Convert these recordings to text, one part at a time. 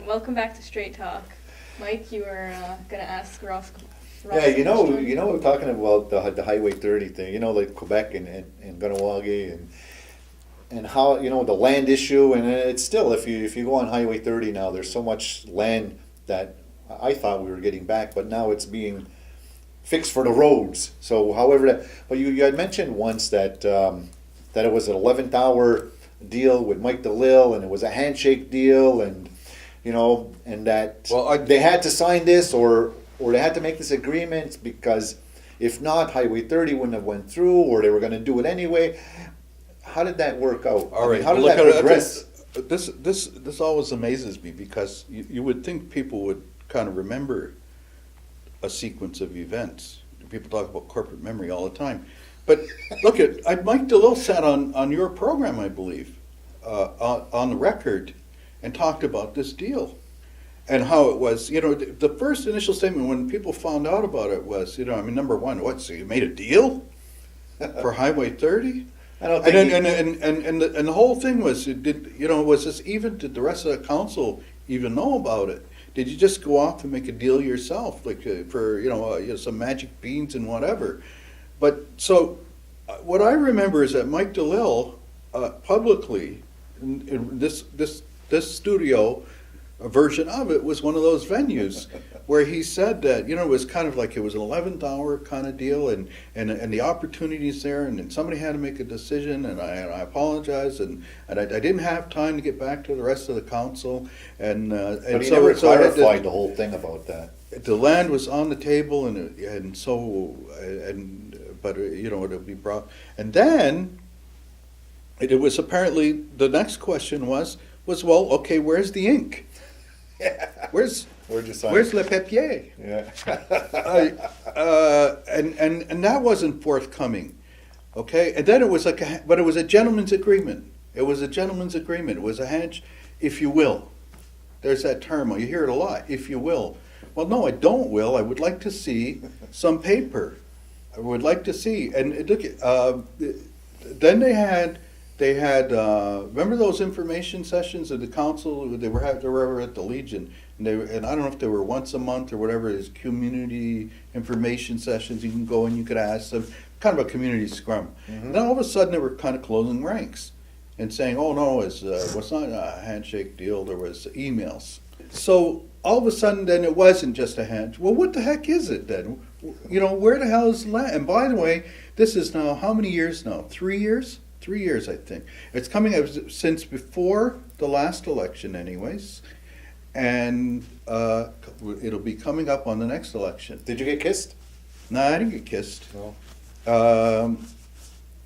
Welcome back to Straight Talk. Mike, you were going to ask Ross. Yeah, a question? we're talking about the Highway 30 thing, like Quebec and Ganawagi and how, the land issue, and it's still, if you go on Highway 30 now, there's so much land that I thought we were getting back, but now it's being fixed for the roads. So however but you had mentioned once that that it was an 11th hour deal with Mike DeLille, and it was a handshake deal, and and that they had to sign this or they had to make this agreement, because if not, Highway 30 wouldn't have went through, or they were going to do it anyway. How did that work out? All right. How did Well, that progress? This always amazes me, because you would think people would kind of remember a sequence of events. People talk about corporate memory all the time. But look at Mike DeLille sat on your program, I believe, on the record, and talked about this deal and how it was. The first initial statement when people found out about it was, number one, so you made a deal for Highway 30? I don't think And the whole thing was, did the rest of the council even know about it? Did you just go off and make a deal yourself, like for some magic beans and whatever? But so, what I remember is that Mike DeLille publicly, in this studio version of it was one of those venues where he said that it was kind of like it was an 11th hour kind of deal, and the opportunities there, and somebody had to make a decision, and I apologize, and I didn't have time to get back to the rest of the council, and but he never clarified the whole thing about that. The land was on the table, but it'll be brought, and then it was apparently the next question was well, okay, where's the ink? Where's le papier? Yeah. And that wasn't forthcoming. Okay, and then it was but it was a gentleman's agreement. It was a gentleman's agreement. It was a handshake, if you will. There's that term. You hear it a lot. If you will. Well, no, I don't will. I would like to see some paper. I would like to see. And look, then they had. Remember those information sessions at the council? They were at the Legion, and I don't know if they were once a month or whatever. It's community information sessions. You can go and you could ask them, kind of a community scrum. Mm-hmm. And then all of a sudden they were kind of closing ranks and saying, "Oh no, it's not a handshake deal. There was emails." So all of a sudden, then it wasn't just a handshake. Well, what the heck is it then? Where the hell is land? And by the way, this is now how many years now? 3 years. 3 years, I think. It's coming up since before the last election anyways, and it'll be coming up on the next election. Did you get kissed? No, I didn't get kissed. No.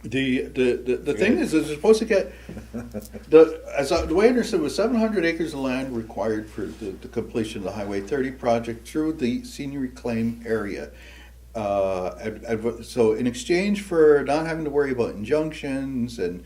The thing is it's supposed to get, the way I understood it was 700 acres of land required for the completion of the Highway 30 project through the senior reclaim area. So in exchange for not having to worry about injunctions and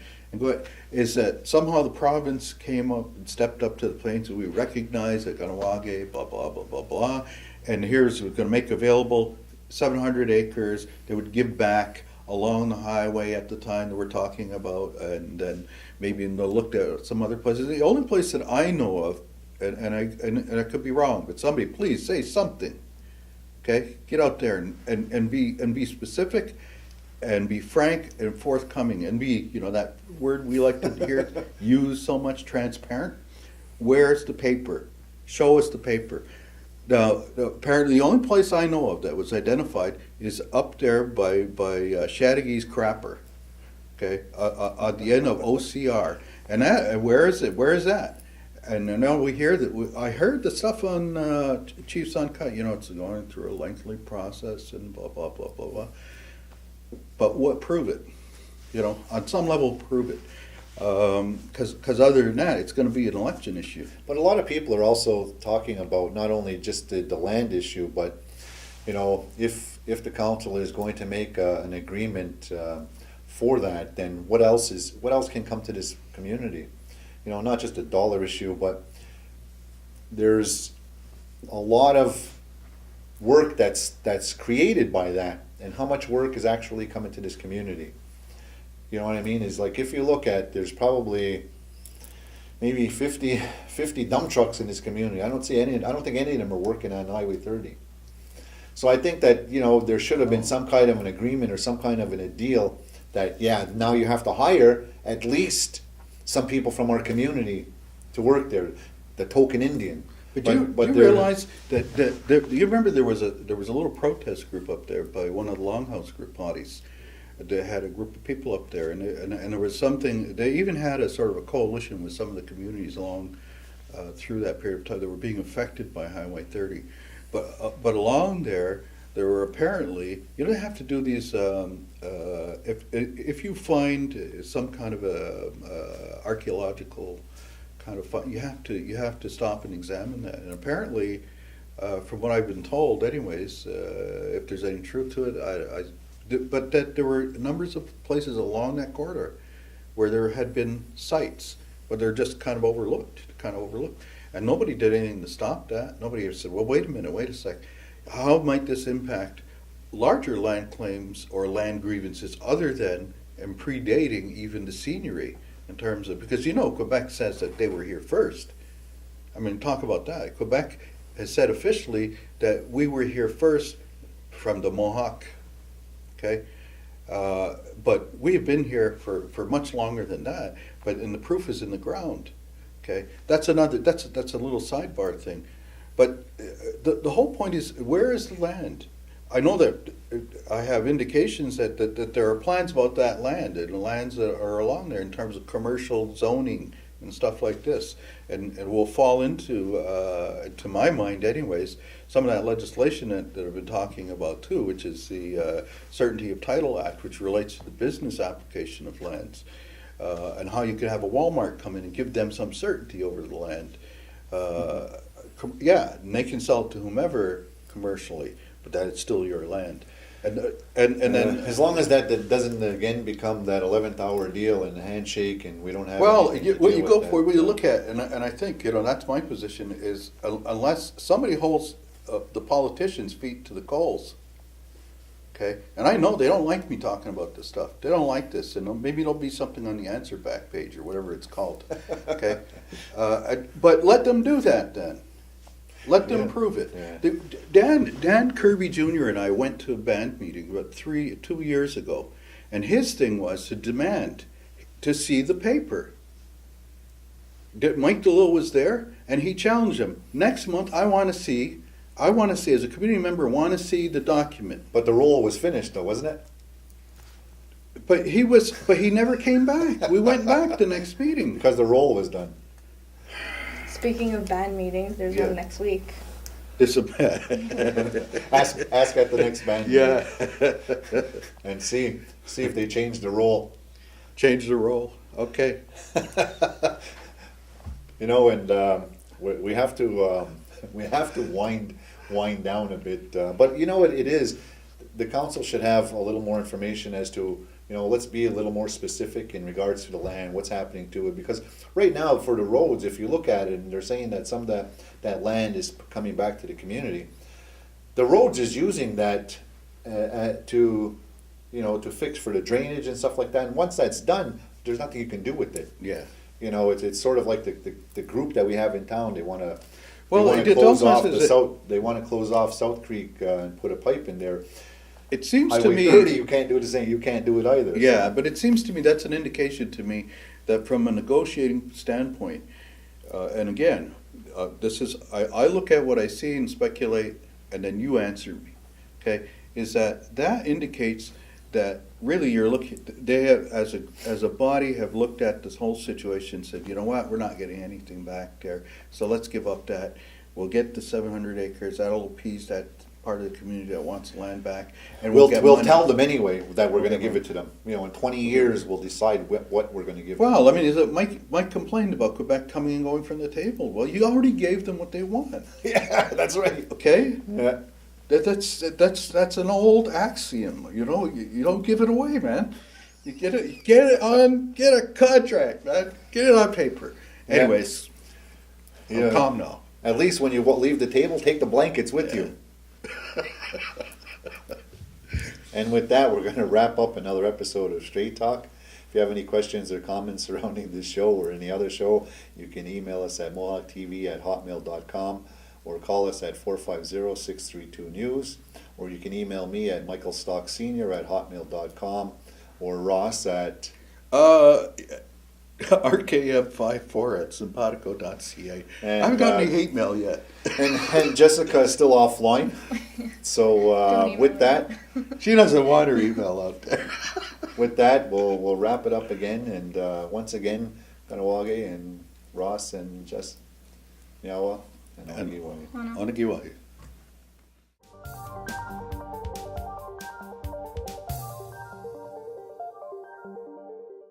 is that somehow the province came up and stepped up to the plate, so we recognize that Ganawagi, blah, blah, blah, blah, blah, and we're going to make available 700 acres they would give back along the highway at the time that we're talking about, and then maybe they'll look at some other places. The only place that I know of, and I could be wrong, but somebody please say something. Okay, get out there and be specific, and be frank and forthcoming, and be that word we like to hear use so much, transparent. Where's the paper? Show us the paper. Now, apparently, the only place I know of that was identified is up there by Shadaghy's Crapper. Okay, at the end of OCR, and where is it? Where is that? And now we hear that. I heard the stuff on Chiefs Uncut. It's going through a lengthy process and blah blah blah blah blah. But what? Prove it. On some level, prove it. Because other than that, it's going to be an election issue. But a lot of people are also talking about not only just the land issue, but if the council is going to make an agreement for that, then what else can come to this community? Not just a dollar issue, but there's a lot of work that's created by that, and how much work is actually coming to this community. You know what I mean? Is like, if you look at, there's probably, maybe 50 dump trucks in this community. I don't think any of them are working on Highway 30. So I think that, there should have been some kind of an agreement or some kind of a deal that, now you have to hire at least some people from our community to work there, the token Indian. But you they're- realize that you remember there was a little protest group up there by one of the Longhouse group parties. They had a group of people up there, and there was something. They even had a sort of a coalition with some of the communities along through that period of time that were being affected by Highway 30. But along there were apparently, you don't have to do these. If you find some kind of a archaeological kind of fun, you have to stop and examine that. And apparently, from what I've been told, anyways, if there's any truth to it, but that there were numbers of places along that corridor where there had been sites, but they're just kind of overlooked, and nobody did anything to stop that. Nobody said, "Well, wait a minute, wait a sec. How might this impact larger land claims or land grievances other than and predating even the scenery in terms of, because Quebec says that they were here first. I mean, talk about that. Quebec has said officially that we were here first from the Mohawk, okay? But we have been here for much longer than that, and the proof is in the ground, okay? That's a little sidebar thing. But the whole point is, where is the land? I know that I have indications that there are plans about that land and the lands that are along there in terms of commercial zoning and stuff like this, and will fall into, to my mind anyways, some of that legislation that I've been talking about too, which is the Certainty of Title Act, which relates to the business application of lands, and how you can have a Walmart come in and give them some certainty over the land. And they can sell it to whomever commercially, but that it's still your land. And then as long as that doesn't again become that 11th hour deal and handshake, and we don't have. What you look at, and I think that's my position is, unless somebody holds the politicians' feet to the coals. Okay, and I know they don't like me talking about this stuff. They don't like this, and maybe there'll be something on the answer back page or whatever it's called. Okay, but let them do that then. Let them prove it. Yeah. Dan Kirby Jr. and I went to a band meeting about 2 years ago, and his thing was to demand to see the paper. Mike DeLille was there, and he challenged him. Next month, I want to see, as a community member, want to see the document. But the roll was finished, though, wasn't it? But he never came back. We went back the next meeting. Because the roll was done. Speaking of band meetings, there's one next week. It's a ask at the next band yeah, and see if they change the roll. Change the roll. Okay. And we have to wind down a bit. But you know what it is, the council should have a little more information as to, let's be a little more specific in regards to the land, what's happening to it. Because right now, for the roads, if you look at it, and they're saying that some of that land is coming back to the community, the roads is using that to fix for the drainage and stuff like that. And once that's done, there's nothing you can do with it. Yeah. It's sort of like the group that we have in town. They want to close off South Creek and put a pipe in there. It seems to Highway me 30, you can't do the same. You can't do it either. Yeah, so. but it seems to me that's an indication to me that from a negotiating standpoint, and again, this is I look at what I see and speculate, and then you answer me. Okay, is that indicates that really you're looking? They have, as a body, have looked at this whole situation and said, you know what, we're not getting anything back there, so let's give up that. We'll get the 700 acres. That'll appease that part of the community that wants land back, and We'll tell them anyway that we're going to give it to them. In 20 years we'll decide what we're going to give them. Well, I mean, is it Mike complained about Quebec coming and going from the table. Well, you already gave them what they want. Yeah, that's right. Okay? Yeah. That's an old axiom. You don't give it away, man. You get a contract, man. Get it on paper. Anyways, I'm calm now. At least when you leave the table, take the blankets with you. And with that, we're going to wrap up another episode of Straight Talk. if you have any questions or comments surrounding this show or any other show, you can email us at mohawktv@hotmail.com or call us at 450-632-NEWS, or you can email me at michaelstocksenior@hotmail.com or Ross at... RKM54@simpatico.ca. I haven't gotten any hate mail yet. and Jessica is still offline, so Don't email with her. that, She doesn't want her email out there. with that, we'll wrap it up again, and once again, Kanawage and Ross and Jess, Nyawa, and Ogiwai. Hana. Onagiwai.